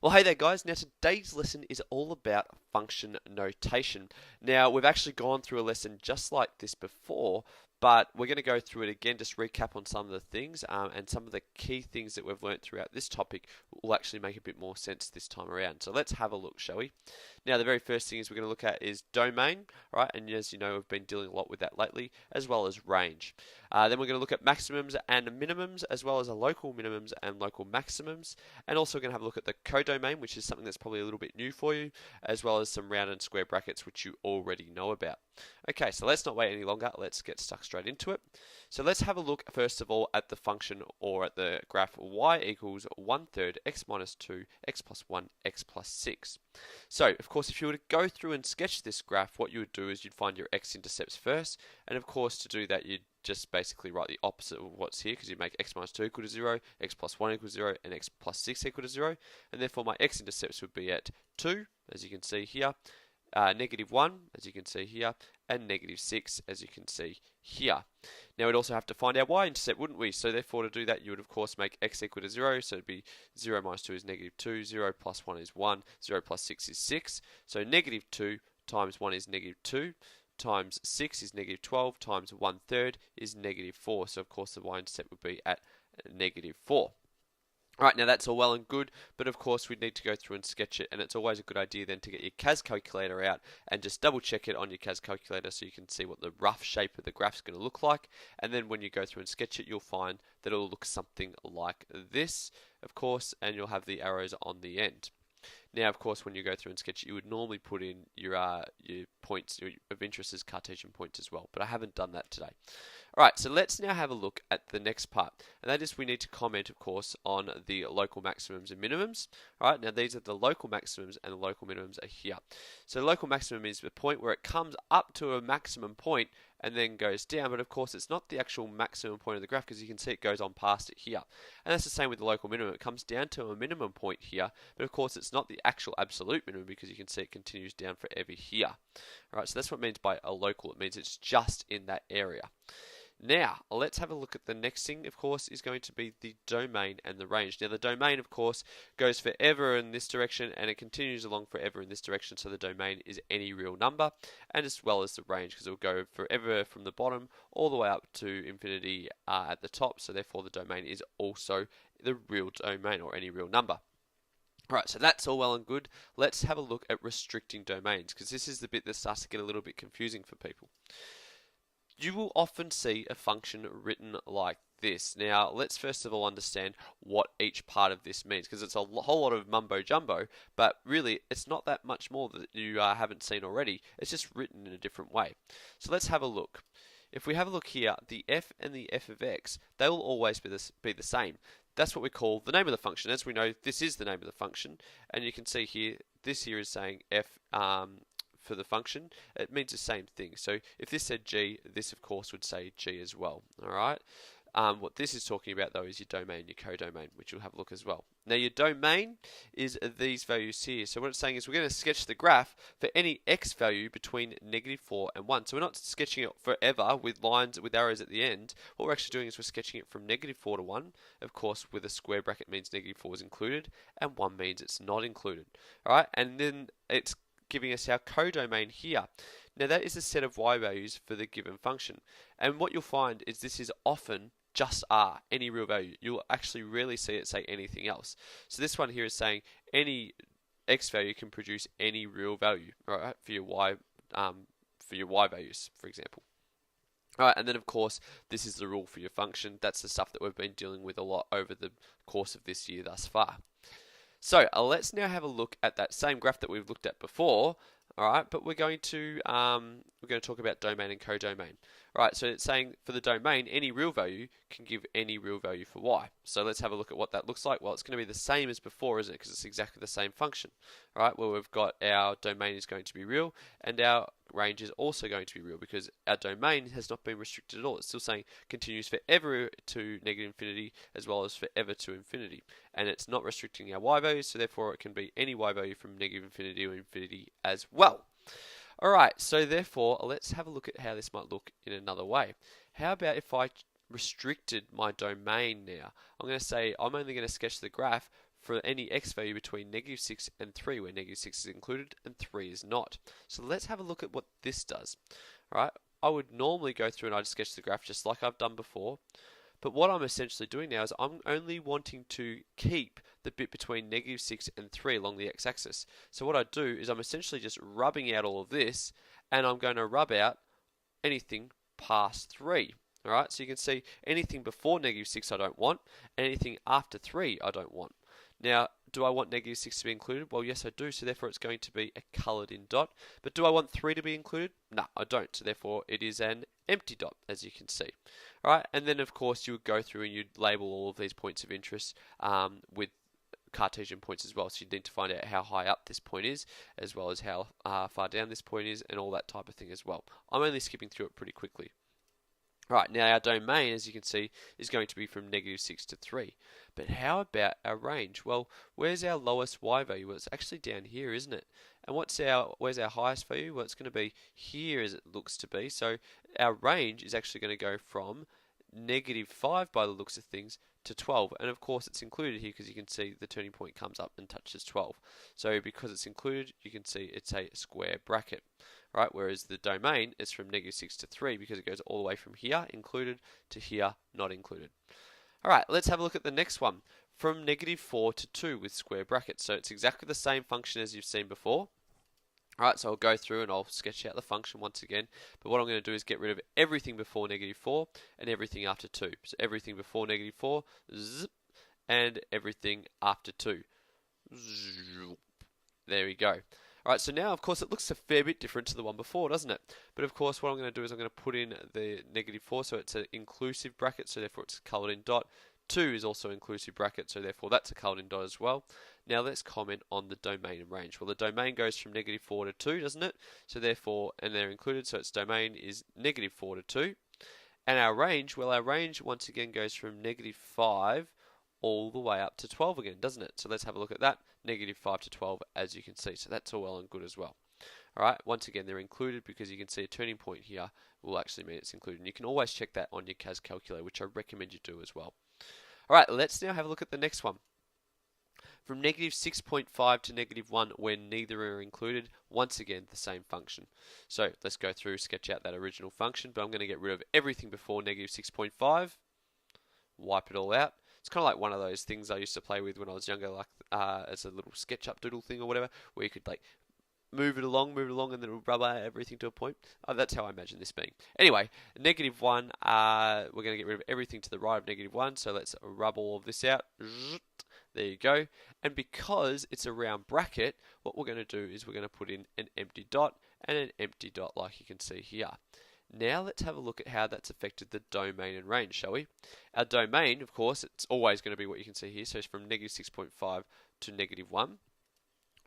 Well, hey there, guys. Now, today's lesson is all about function notation. Now, we've actually gone through a lesson just like this before, but we're going to go through it again, just recap on some of the things, and some of the key things that we've learned throughout this topic will actually make a bit more sense this time around. So let's have a look, shall we? Now, the very first thing is we're going to look at is domain, right? And as you know, we've been dealing a lot with that lately, as well as range. Then we're going to look at maximums and minimums, as well as local minimums and local maximums. And also we're going to have a look at the codomain, which is something that's probably a little bit new for you, as well as some round and square brackets, which you already know about. Okay, so let's not wait any longer. Let's get stuck straight into it. So let's have a look first of all at the function or at the graph y equals 1/3 x minus 2 x plus 1 x plus 6. So of course if you were to go through and sketch this graph, what you would do is you'd find your x-intercepts first, and of course to do that you'd just basically write the opposite of what's here, because you make x minus 2 equal to 0, x plus 1 equals 0, and x plus 6 equal to 0, and therefore my x-intercepts would be at 2, as you can see here, -1, as you can see here, and -6, as you can see here. Now we'd also have to find our y-intercept, wouldn't we? So therefore to do that you would of course make x equal to 0, so it'd be 0 minus 2 is -2, 0 plus 1 is 1, 0 plus 6 is 6, so -2 times 1 is -2, times 6 is -12, times 1/3 is -4. So of course the y-intercept would be at -4. Alright, now that's all well and good, but of course we'd need to go through and sketch it, and it's always a good idea then to get your CAS calculator out and just double check it on your CAS calculator so you can see what the rough shape of the graph's going to look like, and then when you go through and sketch it you'll find that it'll look something like this, of course, and you'll have the arrows on the end. Now, of course, when you go through and sketch it, you would normally put in your points of interest as Cartesian points as well, but I haven't done that today. Alright, so let's now have a look at the next part, and that is we need to comment, of course, on the local maximums and minimums. Alright, now these are the local maximums and the local minimums are here. So the local maximum is the point where it comes up to a maximum point and then goes down, but of course it's not the actual maximum point of the graph, because you can see it goes on past it here. And that's the same with the local minimum. It comes down to a minimum point here, but of course it's not the actual absolute minimum, because you can see it continues down forever here. Alright, so that's what it means by a local. It means it's just in that area. Now, let's have a look at the next thing, of course, is going to be the domain and the range. Now, the domain, of course, goes forever in this direction, and it continues along forever in this direction, so the domain is any real number, and as well as the range, because it will go forever from the bottom all the way up to infinity at the top, so therefore the domain is also the real domain, or any real number. Alright, so that's all well and good. Let's have a look at restricting domains, because this is the bit that starts to get a little bit confusing for people. You will often see a function written like this. Now, let's first of all understand what each part of this means, because it's a whole lot of mumbo jumbo, but really it's not that much more that you haven't seen already. It's just written in a different way. So let's have a look. If we have a look here, the f and the f of x, they will always be the same. That's what we call the name of the function. As we know, this is the name of the function, and you can see here, this here is saying f for the function. It means the same thing. So if this said g, this of course would say g as well. Alright. What this is talking about though is your domain, your codomain, which you'll have a look as well. Now your domain is these values here. So what it's saying is we're going to sketch the graph for any x value between -4 and 1. So we're not sketching it forever with lines with arrows at the end. What we're actually doing is we're sketching it from -4 to 1. Of course, with a square bracket means -4 is included, and 1 means it's not included. Alright, and then it's giving us our codomain here. Now that is a set of y values for the given function, and what you'll find is this is often just r, any real value. You'll actually rarely see it say anything else. So this one here is saying any x value can produce any real value, right, for your y values, for example. Alright, and then of course this is the rule for your function. That's the stuff that we've been dealing with a lot over the course of this year thus far. So let's now have a look at that same graph that we've looked at before. Alright, but we're going to talk about domain and codomain. Alright, so it's saying for the domain, any real value can give any real value for y. So let's have a look at what that looks like. Well, it's going to be the same as before, isn't it? Because it's exactly the same function. Alright, well we've got our domain is going to be real, and our range is also going to be real, because our domain has not been restricted at all. It's still saying continues forever to -infinity as well as forever to infinity. And it's not restricting our y values, so therefore it can be any y value from -infinity to infinity as well. Alright, so therefore let's have a look at how this might look in another way. How about if I restricted my domain now? I'm going to say I'm only going to sketch the graph for any x value between negative 6 and 3, where negative 6 is included and 3 is not. So let's have a look at what this does. Alright, I would normally go through and I'd sketch the graph just like I've done before. But what I'm essentially doing now is I'm only wanting to keep the bit between negative 6 and 3 along the x-axis. So what I do is I'm essentially just rubbing out all of this, and I'm going to rub out anything past 3. Alright, so you can see anything before negative 6 I don't want, and anything after 3 I don't want. Now, do I want negative 6 to be included? Well, yes I do, so therefore it's going to be a coloured in dot. But do I want 3 to be included? No, I don't, so therefore it is an empty dot, as you can see. Alright, and then of course you would go through and you'd label all of these points of interest with Cartesian points as well, so you need to find out how high up this point is, as well as how far down this point is, and all that type of thing as well. I'm only skipping through it pretty quickly. Right, now our domain, as you can see, is going to be from negative 6 to 3. But how about our range? Well, where's our lowest y value? Well, it's actually down here, isn't it? And where's our highest value? Well, it's going to be here as it looks to be. So our range is actually going to go from negative 5 by the looks of things to 12. And of course it's included here because you can see the turning point comes up and touches 12. So because it's included, you can see it's a square bracket. Right, whereas the domain is from negative 6 to 3 because it goes all the way from here, included, to here, not included. Alright, let's have a look at the next one. From negative 4 to 2 with square brackets. So it's exactly the same function as you've seen before. Alright, so I'll go through and I'll sketch out the function once again. But what I'm going to do is get rid of everything before negative 4 and everything after 2. So everything before negative 4, zip, and everything after 2. There we go. Alright, so now of course it looks a fair bit different to the one before, doesn't it? But of course what I'm going to do is I'm going to put in the negative 4, so it's an inclusive bracket, so therefore it's coloured in dot. 2 is also inclusive bracket, so therefore that's a coloured in dot as well. Now let's comment on the domain and range. Well, the domain goes from negative 4 to 2, doesn't it? So therefore, and they're included, so its domain is negative 4 to 2. And our range, well, our range once again goes from negative 5 all the way up to 12 again, doesn't it? So let's have a look at that. Negative 5 to 12, as you can see. So that's all well and good as well. Alright, once again, they're included because you can see a turning point here will actually mean it's included. And you can always check that on your CAS calculator, which I recommend you do as well. Alright, let's now have a look at the next one. From negative 6.5 to negative 1, where neither are included, once again, the same function. So let's go through, sketch out that original function, but I'm going to get rid of everything before negative 6.5, wipe it all out. It's kind of like one of those things I used to play with when I was younger, like as a little SketchUp doodle thing or whatever, where you could like move it along, and then it'll rub out everything to a point. That's how I imagine this being. Anyway, negative 1, we're going to get rid of everything to the right of negative 1, so let's rub all of this out. There you go. And because it's a round bracket, what we're going to do is we're going to put in an empty dot and an empty dot like you can see here. Now let's have a look at how that's affected the domain and range, shall we? Our domain, of course, it's always going to be what you can see here, so it's from negative 6.5 to negative 1.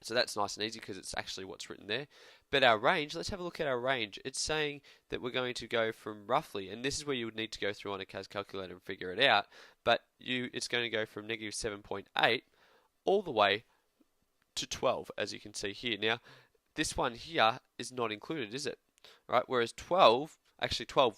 So that's nice and easy because it's actually what's written there. But our range, let's have a look at our range. It's saying that we're going to go from roughly, and this is where you would need to go through on a CAS calculator and figure it out, but it's going to go from negative 7.8 all the way to 12, as you can see here. Now, this one here is not included, is it? Right, whereas 12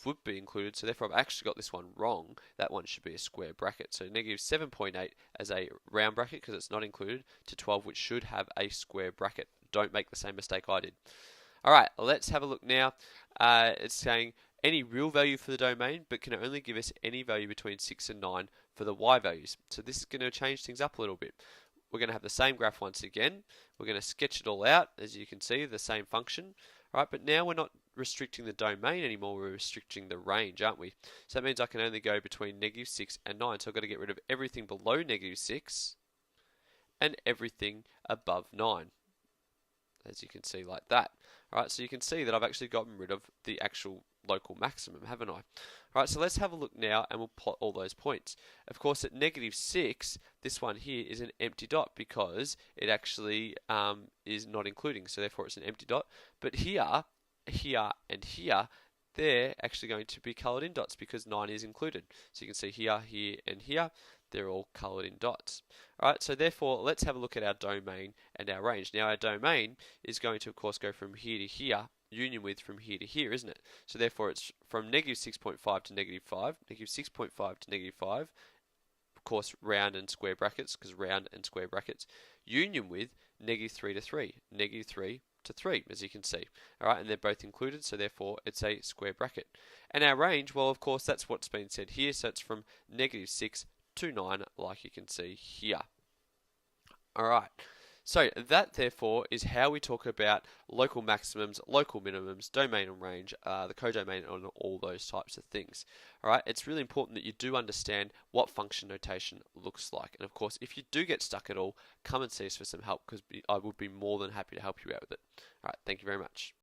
would be included, so therefore I've actually got this one wrong. That one should be a square bracket. So negative 7.8 as a round bracket because it's not included, to 12 which should have a square bracket. Don't make the same mistake I did. Alright, let's have a look now. It's saying any real value for the domain, but can only give us any value between 6 and 9 for the y values. So this is going to change things up a little bit. We're going to have the same graph once again. We're going to sketch it all out, as you can see, the same function. Right, but now we're not restricting the domain anymore, we're restricting the range, aren't we? So that means I can only go between negative 6 and 9. So I've got to get rid of everything below negative 6 and everything above 9. As you can see like that. Alright, so you can see that I've actually gotten rid of the actual local maximum, haven't I? Alright, so let's have a look now and we'll plot all those points. Of course, at negative 6, this one here is an empty dot because it actually is not including, so therefore it's an empty dot. But here, here, and here, they're actually going to be coloured in dots because 9 is included. So you can see here, here, and here, they're all coloured in dots. Alright, so therefore, let's have a look at our domain and our range. Now, our domain is going to, of course, go from here to here, union with from here to here, isn't it? So therefore, it's from negative 6.5 to negative 5, negative 6.5 to negative 5, of course, round and square brackets, because round and square brackets, union with -3 to 3, -3 to 3, as you can see. All right, and they're both included, so therefore it's a square bracket. And our range, well, of course, that's what's been said here, so it's from -6 to 9, like you can see here. All right. So that, therefore, is how we talk about local maximums, local minimums, domain and range, the codomain, and all those types of things. All right, it's really important that you do understand what function notation looks like. And of course, if you do get stuck at all, come and see us for some help, because I would be more than happy to help you out with it. All right, thank you very much.